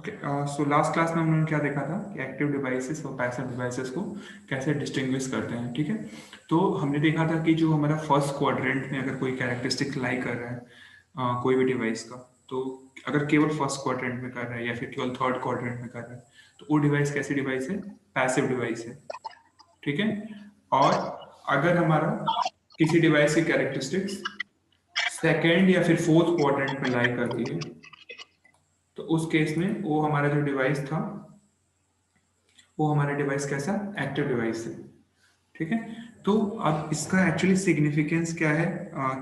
Okay, so last class में हमने क्या देखा था कि एक्टिव डिवाइसेस और पैसिव डिवाइसेस को कैसे डिस्टिंग्विश करते हैं, ठीक है। तो हमने देखा था कि जो हमारा फर्स्ट क्वाड्रेंट में अगर कोई कैरेक्टरिस्टिक लाई कर रहा है कोई भी डिवाइस का, तो अगर केवल फर्स्ट क्वाड्रेंट में कर रहा है या फिर केवल थर्ड क्वाड्रेंट में कर रहा है, तो वो डिवाइस कैसी डिवाइस है? पैसिव डिवाइस है, ठीक है। और अगर हमारा किसी डिवाइस की कैरेक्टरिस्टिक्स सेकेंड या फिर फोर्थ क्वाड्रेंट में लाई करती है, तो उस केस में वो हमारा जो डिवाइस था वो हमारा डिवाइस कैसा? एक्टिव डिवाइस है, ठीक है। तो अब इसका एक्चुअली सिग्निफिकेंस क्या है,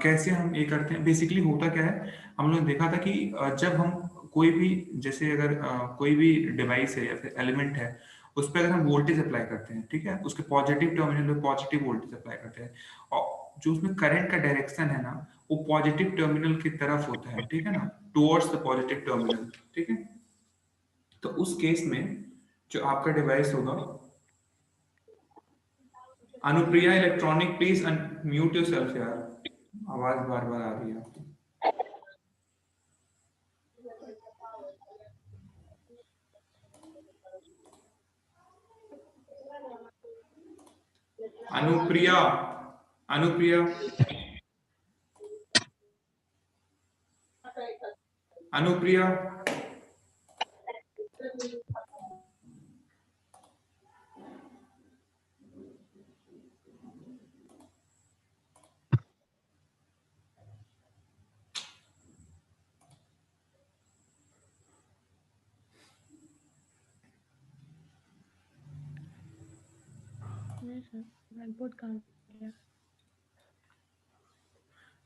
कैसे हम ये करते हैं? बेसिकली होता क्या है, हम लोग ने देखा था कि जब हम कोई भी, जैसे अगर कोई भी डिवाइस है या फिर एलिमेंट है, उस पर अगर हम वोल्टेज अप्लाई करते हैं, ठीक है, उसके पॉजिटिव टर्मिनल पे पॉजिटिव वोल्टेज अप्लाई करते हैं, और जो उसमें करंट का डायरेक्शन है ना, वो पॉजिटिव टर्मिनल की तरफ होता है, ठीक है ना, टुवर्ड्स द पॉजिटिव टर्मिनल, ठीक है। तो उस केस में जो आपका डिवाइस होगा, Anupriya electronic, please mute yourself यार, आवाज बार बार आ रही है आपकी। अनुप्रिया, अनुप्रिया, अनुप्रिया,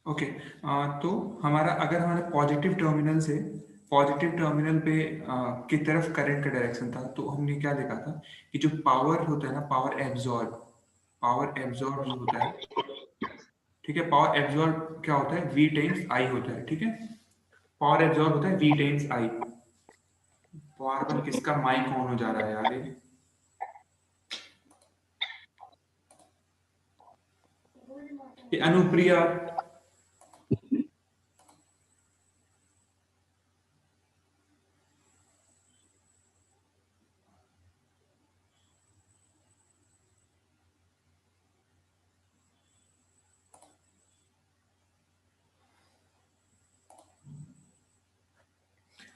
ओके। तो हमारा, अगर हमारा पॉजिटिव टर्मिनल से पॉजिटिव टर्मिनल पे की तरफ करंट का डायरेक्शन था, तो हमने क्या देखा था कि जो पावर होता है ना, पावर एब्जॉर्ब जो होता है, ठीक है, पावर एब्जॉर्ब क्या होता है? वी टाइम्स आई होता है, ठीक है। पावर एब्जॉर्ब होता है वी टाइम्स आई। बार बार किसका माइक ऑन हो जा रहा है यार ये अनुप्रिया,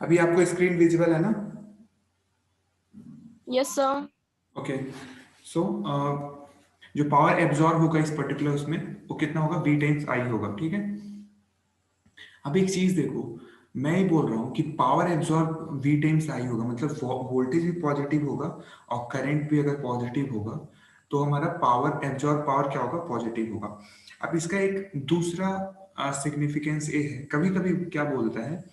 अभी आपको स्क्रीन विजिबल है ना? Yes sir. ओके, सो जो पावर एब्जॉर्ब होगा इस पर्टिकुलर उसमें, वो कितना होगा? वी टाइम्स आई होगा, ठीक है। अब एक चीज देखो, मैं ही बोल रहा हूँ कि power absorb V times I होगा, मतलब वोल्टेज भी पॉजिटिव होगा और करंट भी अगर पॉजिटिव होगा, तो हमारा पावर एब्जॉर्ब पावर क्या होगा? पॉजिटिव होगा। अब इसका एक दूसरा सिग्निफिकेंस ये है, कभी कभी क्या बोलता है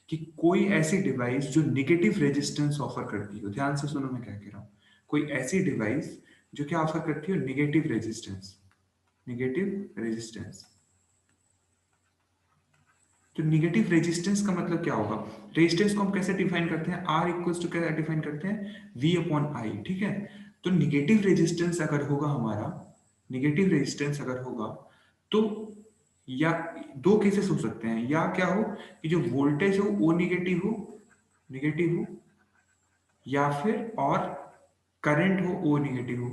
कि कोई ऐसी डिवाइस जो निगेटिव रेजिस्टेंस ऑफर करती हो, ध्यान से सुनो मैं क्या कह रहा हूँ, कोई ऐसी डिवाइस जो क्या ऑफर करती हो? Negative resistance, negative resistance. तो निगेटिव रेजिस्टेंस का मतलब क्या होगा? रेजिस्टेंस को हम कैसे डिफाइन करते हैं? आर इक्वल्स टू क्या डिफाइन करते हैं? वी अपॉन आई, ठीक है। तो निगेटिव रेजिस्टेंस अगर होगा हमारा, निगेटिव रेजिस्टेंस अगर होगा, तो या दो केसेस हो सकते हैं, या क्या हो कि जो वोल्टेज हो वो निगेटिव हो, निगेटिव हो, या फिर और करंट हो वो निगेटिव हो,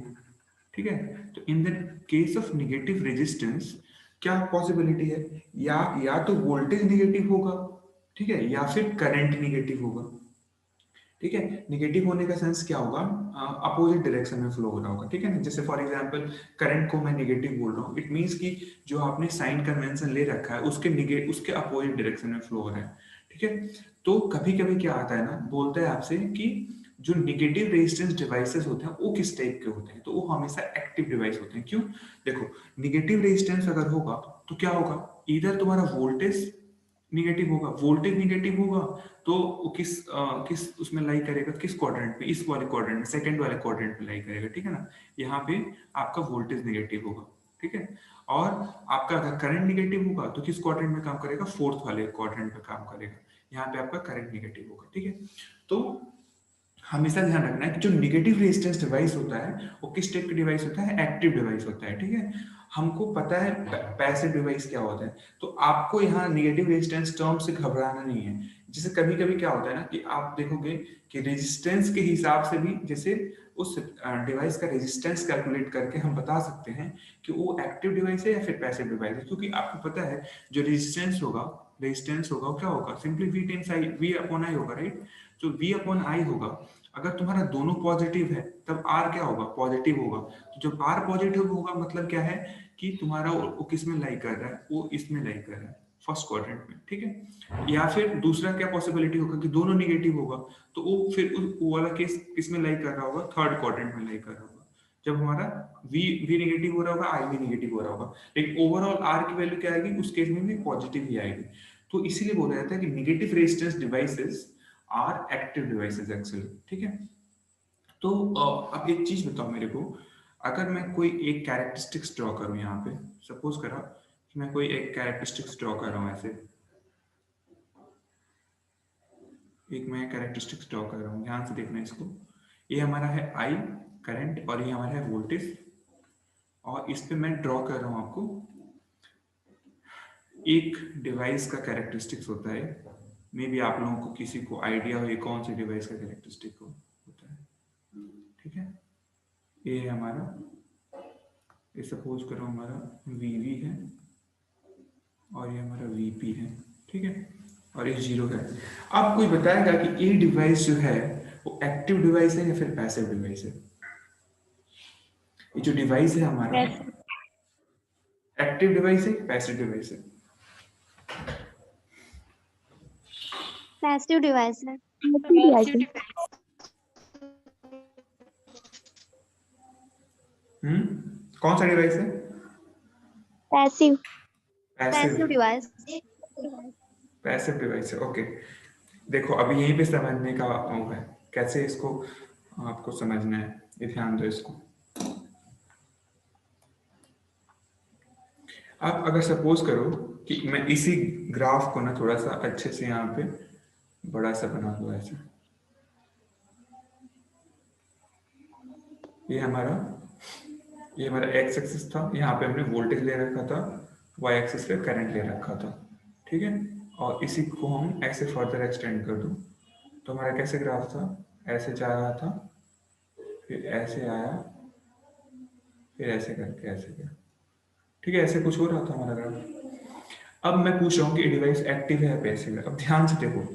ठीक है। तो in the case of negative resistance क्या पॉसिबिलिटी है? या तो वोल्टेज निगेटिव होगा, ठीक है, या फिर करंट निगेटिव होगा, ठीक है। निगेटिव होने का सेंस क्या होगा? अपोजिट डायरेक्शन में फ्लो हो रहा होगा, ठीक है ना। जैसे फॉर एग्जांपल करंट को मैं निगेटिव बोल रहा हूँ, इट मींस कि जो आपने साइन कन्वेंशन ले रखा है उसके अपोजिट डायरेक्शन में फ्लो हो रहा है, ठीक है। तो कभी कभी क्या आता है ना, बोलता है आपसे कि जो निगेटिव रेजिस्टेंस डिवाइसेस होते हैं वो किस टाइप के होते हैं, तो वो हमेशा एक्टिव डिवाइस होते हैं। क्यों? देखो, निगेटिव रेजिस्टेंस अगर होगा तो क्या होगा? इधर तुम्हारा वोल्टेज निगेटिव होगा, वोल्टेज निगेटिव होगा, तो वो किस उसमें लाई करेगा? किस क्वाड्रेंट में? इस वाले क्वाड्रेंट में, सेकंड वाले क्वाड्रेंट में लाई करेगा, ठीक है ना। यहाँ पे आपका वोल्टेज निगेटिव होगा, ठीक है। और आपका अगर करंट निगेटिव होगा तो किस क्वाड्रेंट में काम करेगा? फोर्थ वाले क्वाड्रेंट में काम करेगा। यहाँ पे आपका करंट निगेटिव होगा, ठीक है। तो हमेशा ध्यान रखना है कि जो निगेटिव रेजिस्टेंस डिवाइस होता है वो किस टाइप का डिवाइस होता है? एक्टिव डिवाइस होता है, ठीक है। हमको पता है पैसिव डिवाइस क्या होता है, तो आपको यहाँ निगेटिव रेजिस्टेंस टर्म से घबराना नहीं है। जैसे कभी कभी क्या होता है ना कि आप देखोगे कि रेजिस्टेंस के हिसाब से भी, जैसे उस डिवाइस का रेजिस्टेंस कैलकुलेट करके हम बता सकते हैं कि वो एक्टिव डिवाइस है या फिर पैसिव डिवाइस है, क्योंकि आपको पता है जो रेजिस्टेंस होगा वो क्या होगा, simply V times I, V upon I होगा, राइट। तो वी अपॉन आई होगा, अगर तुम्हारा दोनों पॉजिटिव है तब आर क्या होगा, पॉजिटिव होगा। तो जब आर पॉजिटिव होगा मतलब क्या है कि तुम्हारा वो किस में लाई कर रहा है, वो इसमें लाई कर रहा है, फर्स्ट क्वाड्रेंट में, ठीक है। या फिर दूसरा क्या पॉसिबिलिटी होगा कि दोनों निगेटिव होगा, तो वो फिर वो वाला केस किस में लाई कर रहा होगा, थर्ड क्वाड्रेंट में लाई कर रहा होगा, जब हमारा वी नेगेटिव हो रहा होगा, आई भी नेगेटिव हो रहा होगा। लेकिन ओवरऑल आर की वैल्यू क्या आएगी, उस केस में भी पॉजिटिव ही आएगी। तो इसीलिए बोला जाता है कि negative resistance devices are active devices actually, ठीक है। तो अब एक चीज बताओ मेरे को, अगर मैं कोई एक कैरेक्टरिस्टिक्स ड्रॉ करूं यहाँ पे, सपोज करा कि मैं कोई एक कैरेक्टरिस्टिक्स ड्रॉ कर रहा हूँ ऐसे, एक मैं कैरेक्टरिस्टिक्स ड्रॉ कर रहा हूँ, ध्यान से देखना इसको। ये हमारा है आई करंट और ये हमारा है वोल्टेज, और इस पे मैं ड्रॉ कर रहा हूँ आपको एक डिवाइस का कैरेक्टरिस्टिक्स होता है। मे बी आप लोगों को किसी को आइडिया हो ये कौन से डिवाइस का कैरेक्टरिस्टिक होता है, ठीक है। ये है हमारा, ये सपोज करो हमारा वीवी है और ये हमारा वीपी है, ठीक है, और ये जीरो है। अब कोई बताएगा कि ये डिवाइस जो है वो एक्टिव डिवाइस है या फिर पैसिव डिवाइस है। ये जो डिवाइस है हमारा एक्टिव डिवाइस है पैसिव डिवाइस है। पैसिव डिवाइस है। कौन सा डिवाइस है, passive passive device. Passive device है, ओके। देखो अभी यहीं पे समझने का वो है, कैसे इसको आपको समझना है, ये ध्यान दो इसको। आप अगर सपोज करो कि मैं इसी ग्राफ को ना थोड़ा सा अच्छे से यहाँ पे बड़ा सा बना दो ऐसे, ये हमारा एक्स एक्सिस था, यहाँ पे हमने वोल्टेज ले रखा था, वाई एक्सिस पे करंट ले रखा था, ठीक है। और इसी को हम ऐसे फर्दर एक्सटेंड कर दूं तो हमारा कैसे ग्राफ था, ऐसे जा रहा था, फिर ऐसे आया, फिर ऐसे करके ऐसे गया, ठीक है, ऐसे कुछ हो रहा था हमारा ग्राफ। अब मैं पूछ रहा हूँ कि डिवाइस एक्टिव है या पैसिव है। अब ध्यान से देखो,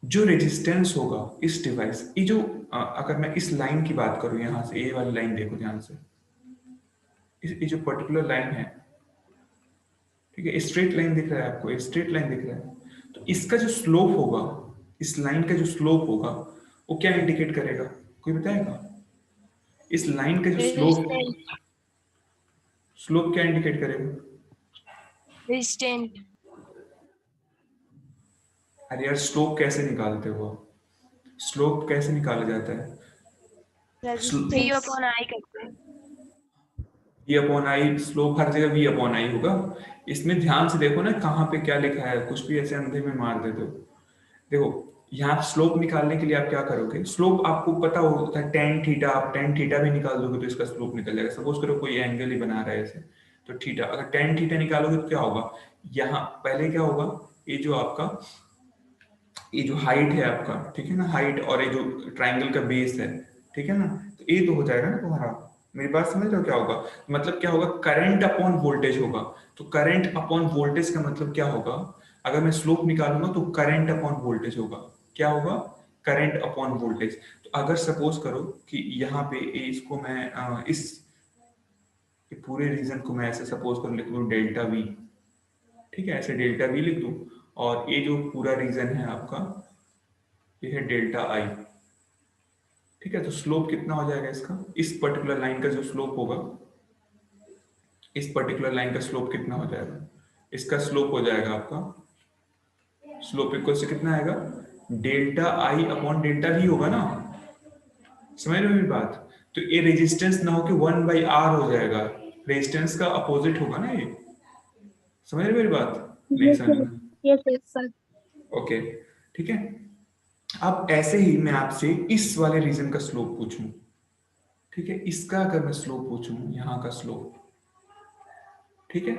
जो रेजिस्टेंस होगा इस डिवाइस, ये जो अगर मैं इस लाइन की बात करूं, यहां से ये वाली लाइन देखो ध्यान से, ये जो पर्टिकुलर लाइन है, ठीक है, स्ट्रेट लाइन दिख रहा है आपको, स्ट्रेट लाइन दिख रहा है, तो इसका जो स्लोप होगा, इस लाइन का जो स्लोप होगा वो क्या इंडिकेट करेगा, कोई बताएगा। इस लाइन का जो स्लोप क्या इंडिकेट करेगा, रेजिस्टेंट। अरे यार स्लोप कैसे निकालते हो, स्लोप कैसे निकाला जाता है, V अपॉन I करते हैं। वी अपॉन आई, स्लोप हर जगह वी अपॉन आई होगा। इसमें ध्यान से देखो ना कहाँ पे क्या लिखा है, कुछ भी ऐसे अंधे में मार देते हो। देखो यहाँ स्लोप निकालने के लिए आप क्या करोगे, स्लोप आपको पता होता है टेन थीटा, आप टेन थीटा भी निकाल दोगे तो इसका स्लोप निकल जाएगा। सपोज करो कोई एंगल ही बना रहा है ऐसे, तो थीटा, अगर टेन थीटा निकालोगे तो क्या होगा, यहाँ पहले क्या होगा, ये जो आपका ये जो हाइट है आपका, ठीक है ना, हाइट और ये जो ट्राइंगल का बेस है, ठीक है ना, तो ये तो हो जाएगा ना तुम्हारा। मेरी बात समझ रहे हो क्या होगा, मतलब क्या होगा, करंट अपॉन वोल्टेज होगा। तो करंट अपॉन वोल्टेज का मतलब क्या होगा, अगर मैं स्लोप निकालूंगा तो करंट अपॉन वोल्टेज होगा, क्या होगा, करंट अपॉन वोल्टेज। तो अगर सपोज करो कि यहाँ पे इसको मैं इस पूरे रीजन को मैं ऐसे सपोज कर लिख दूं डेल्टा वी, ठीक है, ऐसे डेल्टा वी लिख दूं, और ये जो पूरा रीजन है आपका ये है डेल्टा आई, ठीक है। तो स्लोप कितना हो जाएगा इसका, इस पर्टिकुलर लाइन का जो स्लोप होगा, इस पर्टिकुलर लाइन का स्लोप कितना हो जाएगा, इसका स्लोप हो जाएगा आपका, स्लोप इक्वल से कितना आएगा, delta I upon delta we होगा ना, समझ रहे हो मेरी बात। तो ये रेजिस्टेंस ना होकर 1/r हो जाएगा, रेजिस्टेंस का अपोजिट होगा ना ये, समझ रहे हो मेरी बात, नहीं समझ, ओके, ठीक है। अब ऐसे ही मैं आपसे इस वाले रीजन का स्लोप पूछूं, ठीक है, इसका अगर मैं स्लोप पूछूं, यहाँ का स्लोप, ठीक है,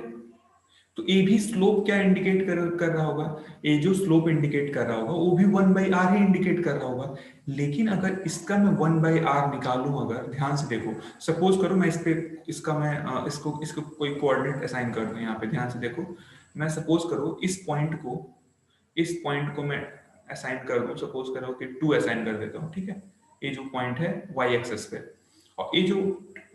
तो ए भी स्लोप क्या इंडिकेट कर रहा होगा, ए जो स्लोप इंडिकेट कर रहा होगा वो भी 1/r ही इंडिकेट कर रहा होगा। लेकिन अगर इसका मैं 1/r निकालूं, अगर ध्यान से देखो, सपोज करो मैं इस पे इसका मैं इसको इसको कोई कोऑर्डिनेट असाइन कर दूं, यहाँ पे ध्यान से देखो, मैं सपोज करो इस पॉइंट को मैं असाइन कर दूं, सपोज करो कि 2 असाइन कर देता हूँ, ठीक है। ये जो पॉइंट है वाई एक्सिस पे, और ये जो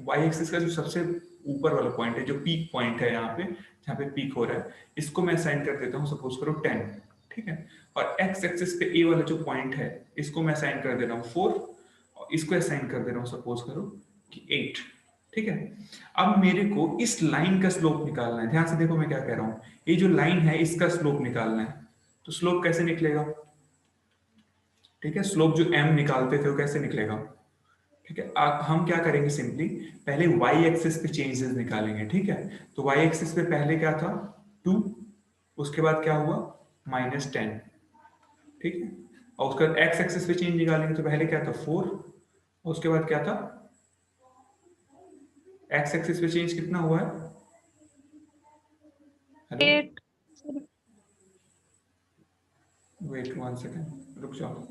वाई एक्सिस का जो सबसे ऊपर वाला पॉइंट है, जो पीक पॉइंट है यहाँ पे जहाँ पे पीक हो रहा है, इसको मैं असाइन कर देता हूँ सपोज करो 10, ठीक है। और एक्स एक्सिस पे ए वाला जो पॉइंट है इसको मैं असाइन कर दे रहा हूँ 4, और इसको असाइन कर दे रहा हूँ सपोज करो कि 8, ठीक है। अब मेरे को इस लाइन का स्लोप निकालना है, ध्यान से देखो मैं क्या कह रहा हूँ, ये जो लाइन है इसका स्लोप निकालना है। तो स्लोप कैसे निकलेगा, ठीक है, स्लोप जो m निकालते थे वो कैसे निकलेगा, ठीक है। हम क्या करेंगे, सिंपली पहले y एक्सिस पे चेंजेस निकालेंगे, ठीक है। तो y एक्सिस पे पहले क्या था 2, उसके बाद क्या हुआ -10, ठीक है। और उसके बाद x एक्सिस पे चेंज निकालेंगे तो पहले क्या था 4, और उसके बाद क्या था x एक्सिस पे चेंज कितना हुआ है, हेलो 8 वेट 1 सेकेंड रुक जाओ।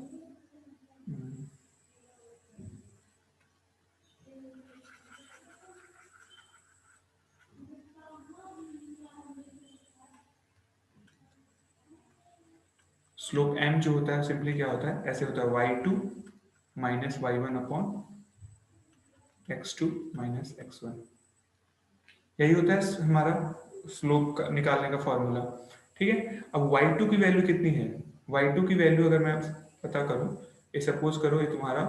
स्लोप m जो होता है सिंपली क्या होता है, ऐसे होता है y2 minus y1 upon x2 minus x1, यही होता है हमारा स्लोप निकालने का फॉर्मूला, ठीक है। अब y2 की वैल्यू कितनी है, y2 की वैल्यू अगर मैं पता करूं, ये सपोज करो ये तुम्हारा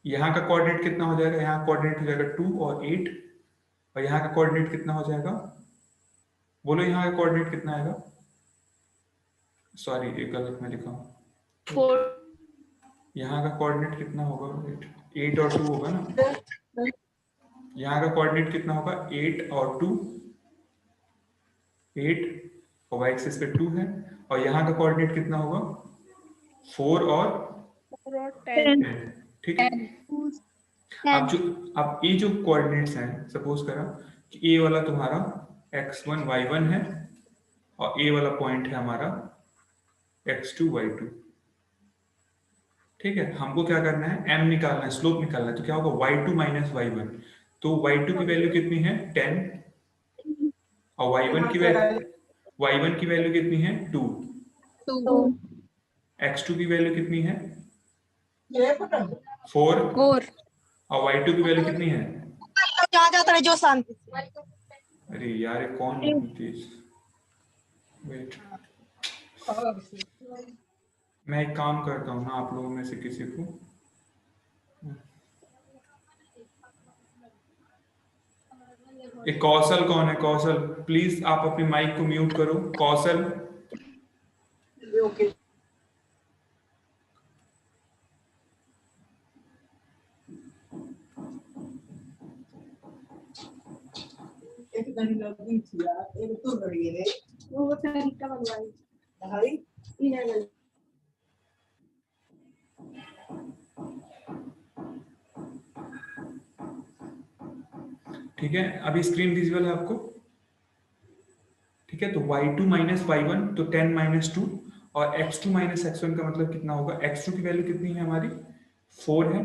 यहाँ का कोऑर्डिनेट कितना हो जाएगा, यहाँ कोऑर्डिनेट हो जाएगा 2 और 8, और यहाँ का कोऑर्डिनेट कितना हो जाएगा, बोलो यहाँ का कोऑर्डिनेट कितना आएगा, सॉरी ये गलत मैं लिखा हूँ, 4 यहाँ का कोऑर्डिनेट कितना होगा, 8 और 2 होगा ना, यहाँ का कोऑर्डिनेट कितना होगा 8 और 2, 8 और वाई एक्सिस पे 2 है, और यहाँ का कोऑर्डिनेट कितना होगा 4 और 10, ठीक है। अब ये जो कोऑर्डिनेट्स हैं, सपोज करा कि ए वाला तुम्हारा x1 y1 है, और ए वाला पॉइंट है हमारा x2 y2, ठीक है। हमको क्या करना है, m निकालना है, स्लोप निकालना है, तो क्या होगा y2 माइनस y1, तो y2 की वैल्यू कितनी है 10, और y1 की वैल्यू कितनी है 2, x2 की वैल्यू कितनी है 4, और y2 की वैल्यू कितनी है, अरे यार ये कौन तेज, वेट मैं एक काम करता हूँ ना, आप लोगों में से किसी को एक कौशल, कौन है कौशल, प्लीज आप अपनी माइक को म्यूट करो, कौशल। ठीक है, अभी स्क्रीन विजुअल है आपको, ठीक है। तो y2 माइनस y1 तो 10 माइनस 2, और x2 माइनस x1 का मतलब कितना होगा, x2 की वैल्यू कितनी है हमारी 4 है,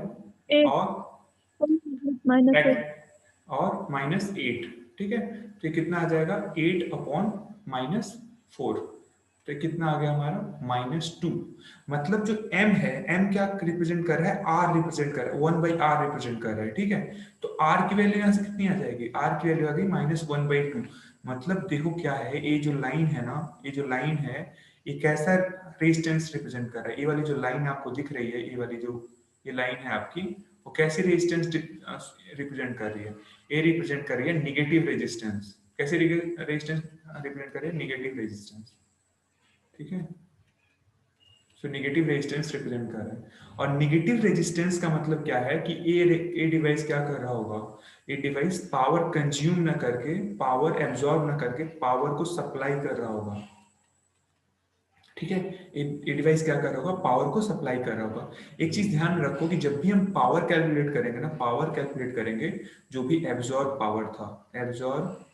और माइनस 8, ठीक है। तो ये कितना आ जाएगा 8 अपॉन माइनस 4, तो कितना आ गया हमारा -2, मतलब जो m है, m क्या रिप्रेजेंट कर रहा है, r रिप्रेजेंट कर रहा है, 1/r रिप्रेजेंट कर रहा है, ठीक है। तो r की वैल्यू यहाँ से कितनी आ जाएगी, r की वैल्यू आ गई -1/2, मतलब देखो क्या है, ये जो लाइन है ना, ये जो लाइन है ये कैसा रेजिस्टेंस रिप्रेजेंट कर रहा है, ये वाली जो लाइन आपको दिख रही है, ये वाली जो ये लाइन है आपकी, वो कैसी रेजिस्टेंस रिप्रेजेंट कर रही है, ये रिप्रेजेंट कर रही है निगेटिव रेजिस्टेंस, कैसे रेजिस्टेंस रिप्रेजेंट कर रही है, निगेटिव रेजिस्टेंस, ठीक है। सो नेगेटिव रेजिस्टेंस रिप्रेजेंट कर रहा है, और नेगेटिव रेजिस्टेंस का मतलब क्या है कि ये डिवाइस क्या कर रहा होगा, ये डिवाइस पावर कंज्यूम ना करके, पावर एब्जॉर्ब ना करके, पावर को सप्लाई कर रहा होगा, ठीक है। ये डिवाइस क्या कर रहा होगा, पावर को सप्लाई कर रहा होगा। एक चीज ध्यान में रखो कि जब भी हम पावर कैलकुलेट करेंगे ना, पावर कैलकुलेट करेंगे, जो भी एब्जॉर्ब पावर था, एब्जॉर्ब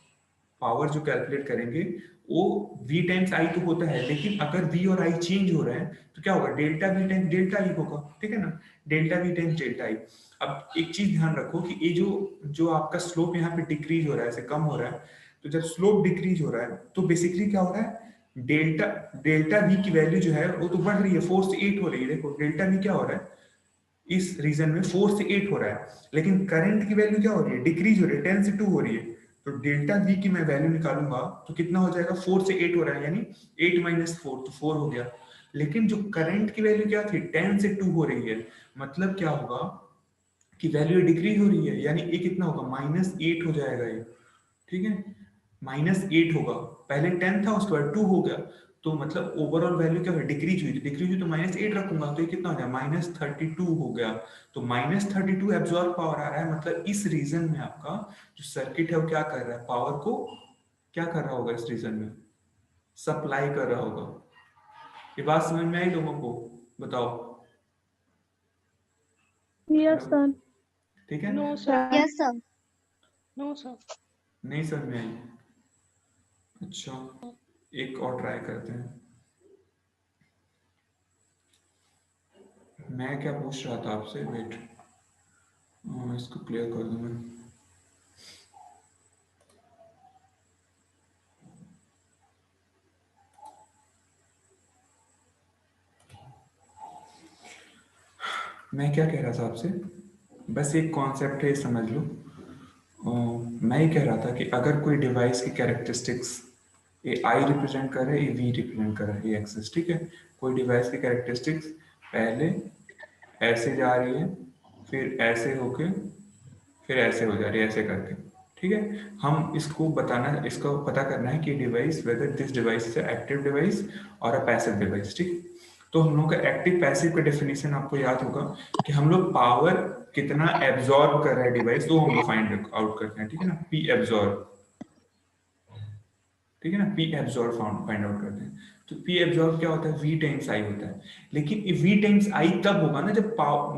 पावर जो कैलकुलेट करेंगे वो v टाइम्स आई तो होता है, लेकिन अगर v और i चेंज हो रहा है तो क्या होगा, delta v times delta i होगा, ठीक है ना, delta v times delta i। अब एक चीज ध्यान रखो कि ये जो आपका स्लोप यहाँ पे डिक्रीज हो रहा है, ऐसे कम हो रहा है, तो जब स्लोप डिक्रीज हो रहा है तो बेसिकली क्या हो रहा है, डेल्टा डेल्टा v की वैल्यू जो है वो तो बढ़ रही है, 4 से 8 हो रही है। देखो डेल्टा v क्या हो रहा है इस रीजन में, 4 से 8 हो रहा है, लेकिन करंट की वैल्यू क्या हो रही है, डिक्रीज हो रही है, 10 से 2 हो रही है। तो डेल्टा v की मैं वैल्यू निकालूंगा तो कितना हो जाएगा, 4 से 8 हो रहा है, यानी 8 माइनस 4 तो 4 हो गया। लेकिन जो करंट की वैल्यू क्या थी, 10 से 2 हो रही है, मतलब क्या होगा कि वैल्यू डिक्रीज हो रही है, यानी ये कितना होगा, -8 हो जाएगा ये, ठीक है, -8 होगा। पहले 10 था उसके बाद 2 हो गया, तो मतलब ओवरऑल वैल्यू क्या हुई, डिक्रीज हुई, डिक्रीज हुई तो -8 रखूंगा तो ये कितना हो जाएगा, -32 हो गया। तो -32 एब्जॉर्ब पावर आ रहा है, मतलब इस रीजन में आपका जो सर्किट है वो क्या कर रहा है, पावर को क्या कर रहा होगा, इस रीजन में सप्लाई कर रहा होगा। ये बात समझ में आई लोगों को, बताओ। Yes sir. ठीक है, no sir. Yes sir. No sir. नहीं समझ में आई, अच्छा एक और ट्राई करते हैं। मैं क्या पूछ रहा था आपसे, वेट इसको क्लियर कर दूं मैं क्या कह रहा था आपसे, बस एक कॉन्सेप्ट है समझ लो। मैं ये कह रहा था कि अगर कोई डिवाइस की कैरेक्टरिस्टिक्स ये आई रिप्रेजेंट कर रहा है, ये वी रिप्रेजेंट कर रहा है, ये एक्सेस, ठीक है, कोई डिवाइस की कैरेक्टरिस्टिक्स पहले ऐसे जा रही है, फिर ऐसे होके, फिर ऐसे हो जा रही है, ऐसे करके, ठीक है। हम इसको बताना, इसको पता करना है कि device, whether this device is active device और अ पैसिव डिवाइस, ठीक। तो हम लोग का एक्टिव पैसिव का डेफिनेशन आपको याद होगा कि हम लोग पावर कितना एब्जॉर्ब कर रहा है डिवाइस, तो हम लोग फाइंड आउट करते हैं, ठीक है ना, पी एब्जॉर्ब, ठीक है ना, पी एब्जॉर्ब फाइंड आउट करते हैं। तो पी एब्जॉर्ब क्या होता है, वी टाइम्स आई होता है। लेकिन वी टाइम्स आई तब होगा ना जब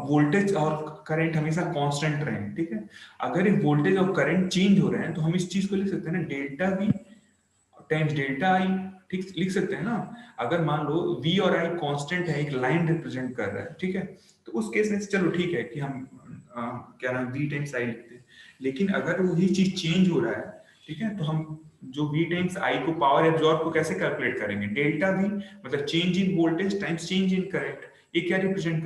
वोल्टेज और करंट हमेशा कांस्टेंट रहे, ठीक है। अगर ये वोल्टेज और करंट चेंज हो रहे हैं तो हम इस चीज को लिख सकते हैं ना, डेल्टा वी टाइम्स डेल्टा आई, ठीक, लिख सकते हैं ना। अगर मान लो v और i कांस्टेंट है, एक लाइन रिप्रेजेंट कर रहा है, ठीक है, तो उस केस में चलो ठीक है कि हम क्या नाम v टाइम्स i लिखते हैं। लेकिन अगर वही चीज चेंज हो रहा है, ठीक है, तो हम जो v टाइम्स i को पावर एब्जॉर्ब को कैसे कैलकुलेट करेंगे, डेल्टा v मतलब change in voltage times change in current, ये क्या रिप्रेजेंट